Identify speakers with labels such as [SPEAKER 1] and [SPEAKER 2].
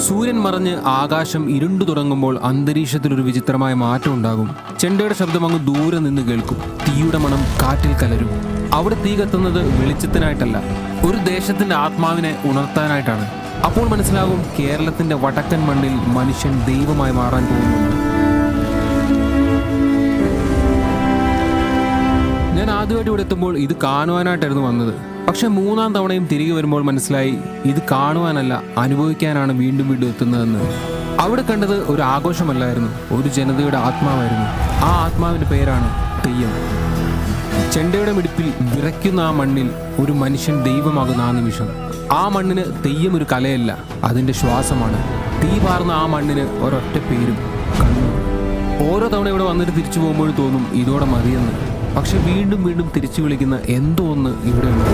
[SPEAKER 1] സൂര്യൻ മറഞ്ഞ് ആകാശം ഇരുണ്ടു തുടങ്ങുമ്പോൾ അന്തരീക്ഷത്തിൽ ഒരു വിചിത്രമായ മാറ്റം ഉണ്ടാകും. ചെണ്ടയുടെ ശബ്ദം അങ്ങ് ദൂരെ നിന്ന് കേൾക്കും. തീയുടെ മണം കാറ്റിൽ കലരും. അവിടെ തീ കത്തുന്നത് വെളിച്ചത്തിനായിട്ടല്ല, ഒരു ദേശത്തിന്റെ ആത്മാവിനെ ഉണർത്താനായിട്ടാണ്. അപ്പോൾ മനസ്സിലാകും, കേരളത്തിന്റെ വടക്കൻ മണ്ണിൽ മനുഷ്യൻ ദൈവമായി മാറാൻ പോകുന്നുണ്ട്. ഞാൻ ആദ്യമായിട്ട് ഇവിടെ എത്തുമ്പോൾ ഇത് കാണുവാനായിട്ടായിരുന്നു വന്നത്. പക്ഷെ 3-ാം തവണയും തിരികെ വരുമ്പോൾ മനസ്സിലായി, ഇത് കാണുവാനല്ല, അനുഭവിക്കാനാണ് വീണ്ടും വീണ്ടും എത്തുന്നതെന്ന്. അവിടെ കണ്ടത് ഒരു ആഘോഷമല്ലായിരുന്നു, ഒരു ജനതയുടെ ആത്മാവായിരുന്നു. ആ ആത്മാവിന്റെ പേരാണ് തെയ്യം. ചെണ്ടയുടെ മിടിപ്പിൽ വിറയ്ക്കുന്ന ആ മണ്ണിൽ ഒരു മനുഷ്യൻ ദൈവമാകുന്ന ആ നിമിഷം. ആ മണ്ണിന് തെയ്യം ഒരു കലയല്ല, അതിന്റെ ശ്വാസമാണ്. തീ പാർന്ന ആ മണ്ണിന് ഒരൊറ്റ പേരും, കണ്ണൂർ. ഓരോ തവണ ഇവിടെ വന്നിട്ട് തിരിച്ചു പോകുമ്പോഴും തോന്നും ഇതോടെ മതിയെന്ന്. പക്ഷെ വീണ്ടും വീണ്ടും തിരിച്ചു വിളിക്കുന്ന എന്തോ ഒന്ന് ഇവിടെയുണ്ട്.